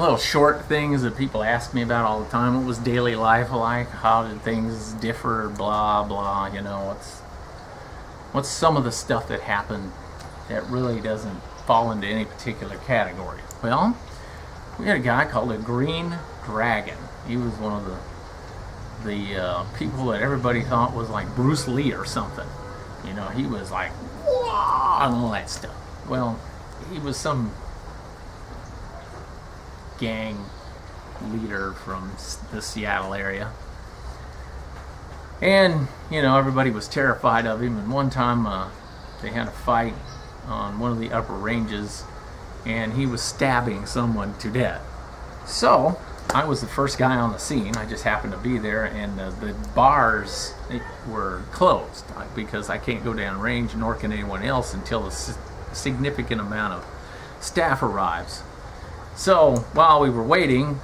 little short things that people ask me about all the time. What was daily life like? How did things differ? Blah blah. What's some of the stuff that happened that really doesn't fall into any particular category? Well, we had a guy called the Green Dragon. He was one of the people that everybody thought was like Bruce Lee or something. He was like, whoa, and all that stuff. Well, he was some gang leader from the Seattle area. And, everybody was terrified of him. And one time they had a fight on one of the upper ranges, and he was stabbing someone to death. So I was the first guy on the scene. I just happened to be there, and the bars were closed because I can't go down range, nor can anyone else until a significant amount of staff arrives. So while we were waiting,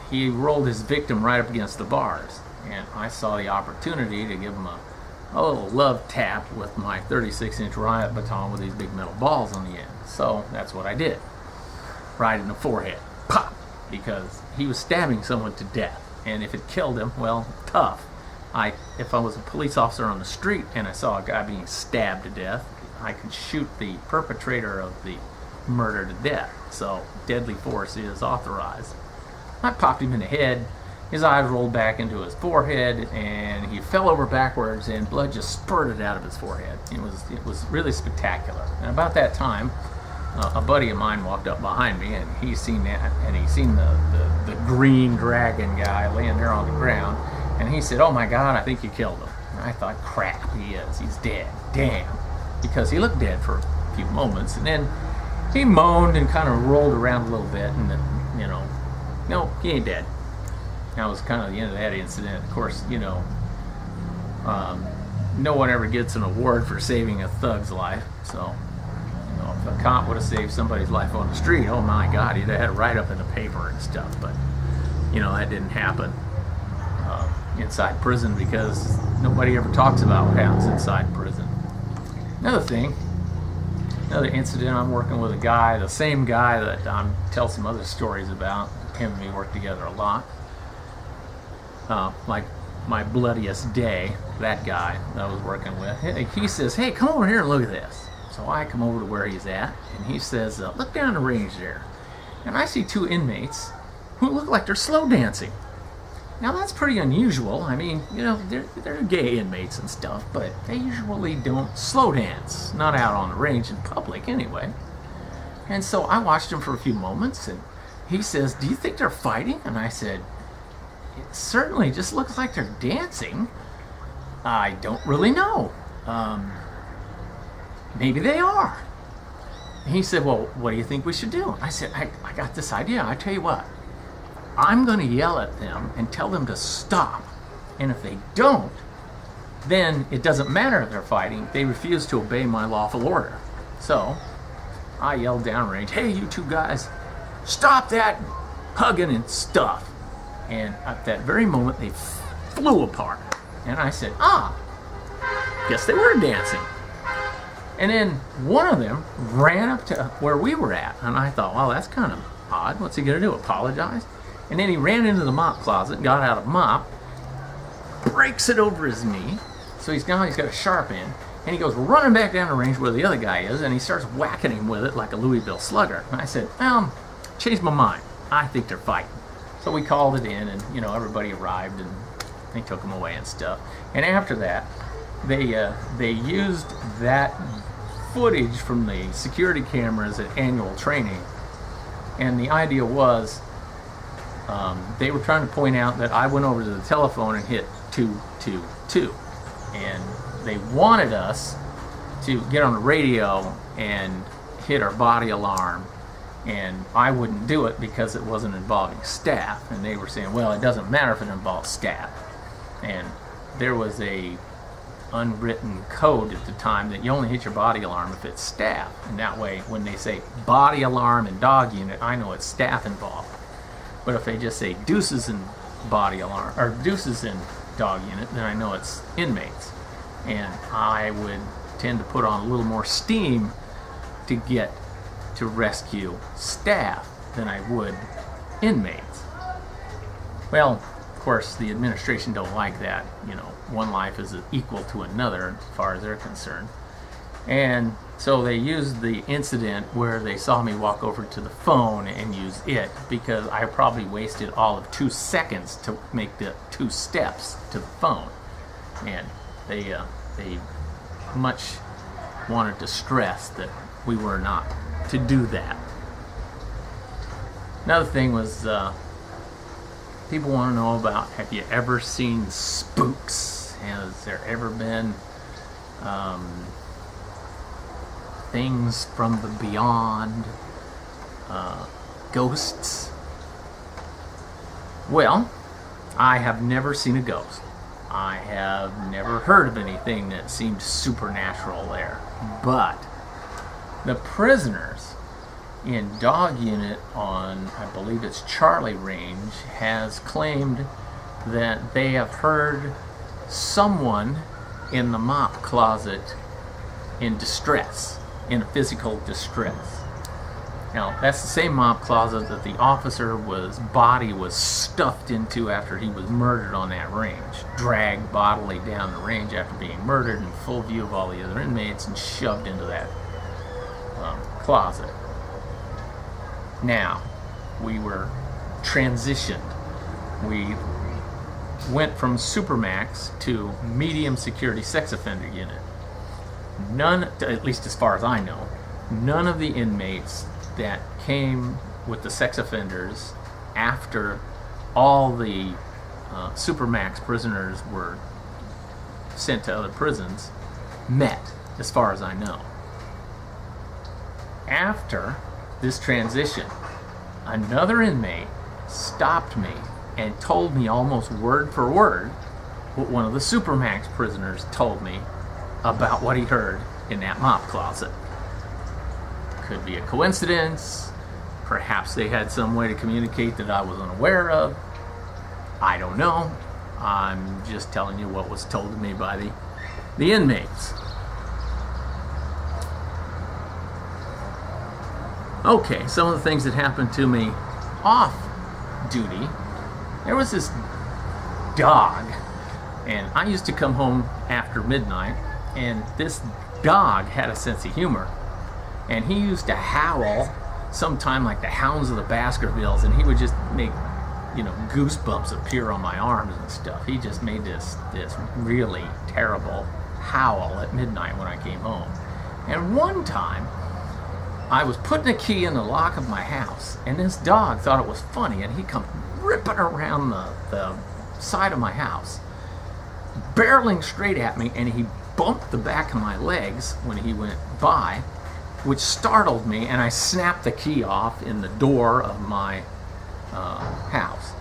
he rolled his victim right up against the bars, and I saw the opportunity to give him a little love tap with my 36-inch riot baton with these big metal balls on the end. So that's what I did. Right in the forehead. Pop! Because he was stabbing someone to death, and if it killed him, well, tough. If I was a police officer on the street and I saw a guy being stabbed to death, I could shoot the perpetrator of the murder to death. So deadly force is authorized. I popped him in the head. His eyes rolled back into his forehead, and he fell over backwards, and blood just spurted out of his forehead. It was really spectacular. And about that time, a buddy of mine walked up behind me, and he's seen that, and he's seen the Green Dragon guy laying there on the ground, and he said, "Oh my God, I think you killed him." And I thought, crap, he is. He's dead. Damn. Because he looked dead for a few moments, and then he moaned and kind of rolled around a little bit, and then, no, he ain't dead. That was kind of the end of that incident. Of course, no one ever gets an award for saving a thug's life, so if a cop would have saved somebody's life on the street, oh my God, he'd have had a write-up in the paper and stuff. But, that didn't happen inside prison because nobody ever talks about what happens inside prison. Another incident, I'm working with a guy, the same guy that I tell some other stories about. Him and me work together a lot. Like my bloodiest day, that guy that I was working with, he says, "Hey, come over here and look at this." So I come over to where he's at, and he says, "Look down the range there." And I see two inmates who look like they're slow dancing. Now that's pretty unusual. I mean, they're gay inmates and stuff, but they usually don't slow dance. Not out on the range in public anyway. And so I watched them for a few moments, and he says, "Do you think they're fighting?" And I said, "It certainly just looks like they're dancing. I don't really know. Maybe they are." And he said, "Well, what do you think we should do?" I said, I got this idea. I tell you what, I'm going to yell at them and tell them to stop. And if they don't, then it doesn't matter if they're fighting. They refuse to obey my lawful order." So I yelled downrange, "Hey, you two guys, stop that hugging and stuff." And at that very moment, they flew apart. And I said, guess they were dancing. And then one of them ran up to where we were at. And I thought, well, that's kind of odd. What's he going to do, apologize? And then he ran into the mop closet, got out a mop, breaks it over his knee. So he's got a sharp end. And he goes running back down the range where the other guy is, and he starts whacking him with it like a Louisville slugger. And I said, changed my mind. I think they're fighting. So we called it in, and everybody arrived, and they took them away and stuff. And after that, they used that footage from the security cameras at annual training. And the idea was, they were trying to point out that I went over to the telephone and hit 222, and they wanted us to get on the radio and hit our body alarm. And I wouldn't do it because it wasn't involving staff. And they were saying, well, it doesn't matter if it involves staff. And there was a unwritten code at the time that you only hit your body alarm if it's staff. And that way, when they say body alarm and dog unit, I know it's staff involved. But if they just say deuces and body alarm, or deuces and dog unit, then I know it's inmates. And I would tend to put on a little more steam to get to rescue staff. than I would inmates. Well, of course, the administration don't like that. You know, one life is equal to another as far as they're concerned. And so they used the incident where they saw me walk over to the phone and use it, because I probably wasted all of 2 seconds to make the 2 steps to the phone. And they much wanted to stress that we were not to do that. Another thing was, people want to know about, have you ever seen spooks? Has there ever been things from the beyond, ghosts? Well, I have never seen a ghost. I have never heard of anything that seemed supernatural there. But the prisoners in Dog Unit on, I believe it's Charlie Range, has claimed that they have heard someone in the mop closet in distress, in physical distress. Now, that's the same mop closet that the officer's body was stuffed into after he was murdered on that range. Dragged bodily down the range after being murdered in full view of all the other inmates and shoved into that closet. Now, we were transitioned. We went from Supermax to medium security sex offender unit. None, at least as far as I know, none of the inmates that came with the sex offenders after all the Supermax prisoners were sent to other prisons met, as far as I know. After this transition, another inmate stopped me and told me almost word for word what one of the Supermax prisoners told me about what he heard in that mop closet. Could be a coincidence. Perhaps they had some way to communicate that I was unaware of. I don't know. I'm just telling you what was told to me by the inmates. Okay, some of the things that happened to me off duty. There was this dog, and I used to come home after midnight, and this dog had a sense of humor. And he used to howl sometime like the Hounds of the Baskervilles, and he would just make, goosebumps appear on my arms and stuff. He just made this really terrible howl at midnight when I came home. And one time, I was putting a key in the lock of my house, and this dog thought it was funny, and he come ripping around the side of my house, barreling straight at me, and he bumped the back of my legs when he went by, which startled me, and I snapped the key off in the door of my house.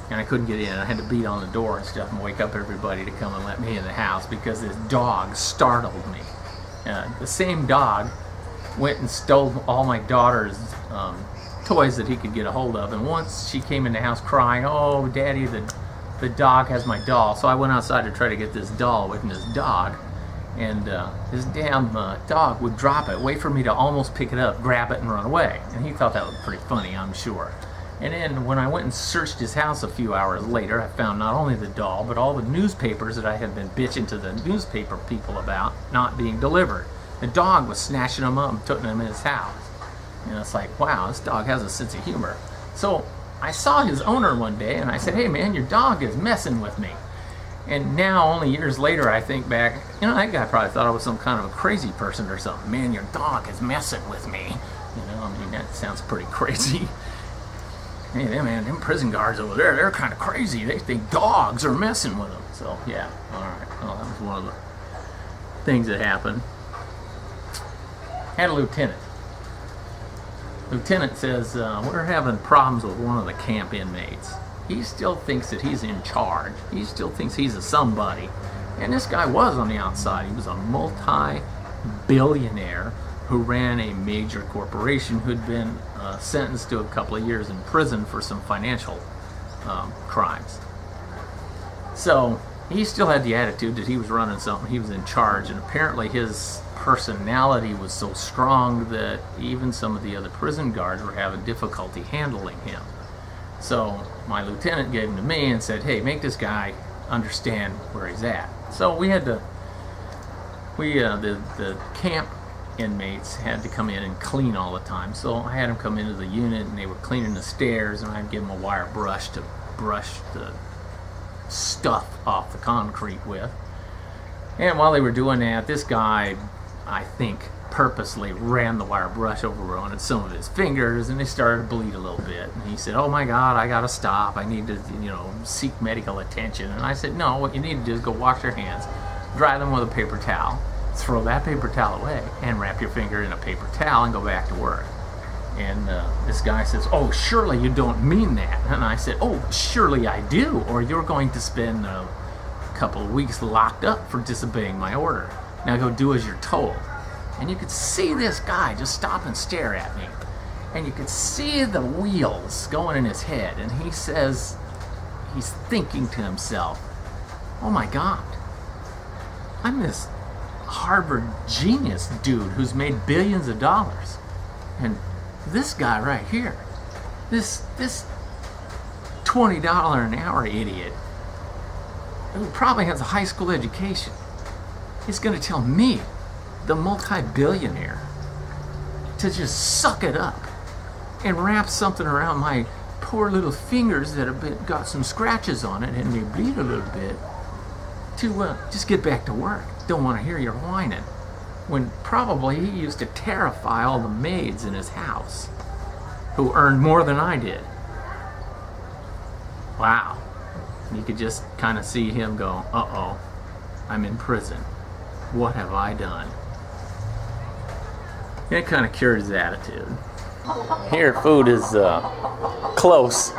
And I couldn't get in. I had to beat on the door and stuff and wake up everybody to come and let me in the house because this dog startled me. The same dog went and stole all my daughter's toys that he could get a hold of, and once she came in the house crying, "Oh, Daddy, the dog has my doll." So I went outside to try to get this doll away from this dog, and this damn dog would drop it, wait for me to almost pick it up, grab it, and run away. And he thought that was pretty funny, I'm sure. And then when I went and searched his house a few hours later, I found not only the doll, but all the newspapers that I had been bitching to the newspaper people about not being delivered. The dog was snatching them up and putting them in his house. And it's like, wow, this dog has a sense of humor. So I saw his owner one day, and I said, "Hey man, your dog is messing with me." And now, only years later, I think back, that guy probably thought I was some kind of a crazy person or something. "Man, your dog is messing with me." That sounds pretty crazy. Hey, man, them prison guards over there, they're kind of crazy. They think dogs are messing with them. So, yeah, all right. Well, that was one of the things that happened. Had a lieutenant. Lieutenant says, we're having problems with one of the camp inmates. He still thinks that he's in charge. He still thinks he's a somebody. And this guy was on the outside. He was a multi-billionaire who ran a major corporation who'd been sentenced to a couple of years in prison for some financial crimes. So he still had the attitude that he was running something, he was in charge, and apparently his personality was so strong that even some of the other prison guards were having difficulty handling him. So my lieutenant gave him to me and said, hey, make this guy understand where he's at. So we had to, the camp inmates had to come in and clean all the time. So I had them come into the unit and they were cleaning the stairs, and I'd give them a wire brush to brush the stuff off the concrete with. And while they were doing that, this guy, I think, purposely ran the wire brush over on some of his fingers, and they started to bleed a little bit. And he said, oh my God, I gotta stop. I need to, seek medical attention. And I said, no, what you need to do is go wash your hands, dry them with a paper towel, throw that paper towel away, and wrap your finger in a paper towel and go back to work. And this guy says, oh, surely you don't mean that. And I said, oh, surely I do, or you're going to spend a couple of weeks locked up for disobeying my order. Now go do as you're told. And you could see this guy just stop and stare at me. And you could see the wheels going in his head. And he says, he's thinking to himself, oh my God, I'm this Harvard genius dude who's made billions of dollars. And this guy right here, this $20 an hour idiot who probably has a high school education, is going to tell me, the multi-billionaire, to just suck it up and wrap something around my poor little fingers that have got some scratches on it and they bleed a little bit, to just get back to work. Don't want to hear your whining. When probably he used to terrify all the maids in his house who earned more than I did. Wow. You could just kind of see him go, uh-oh, I'm in prison. What have I done? It kind of cured his attitude. Here, food is close.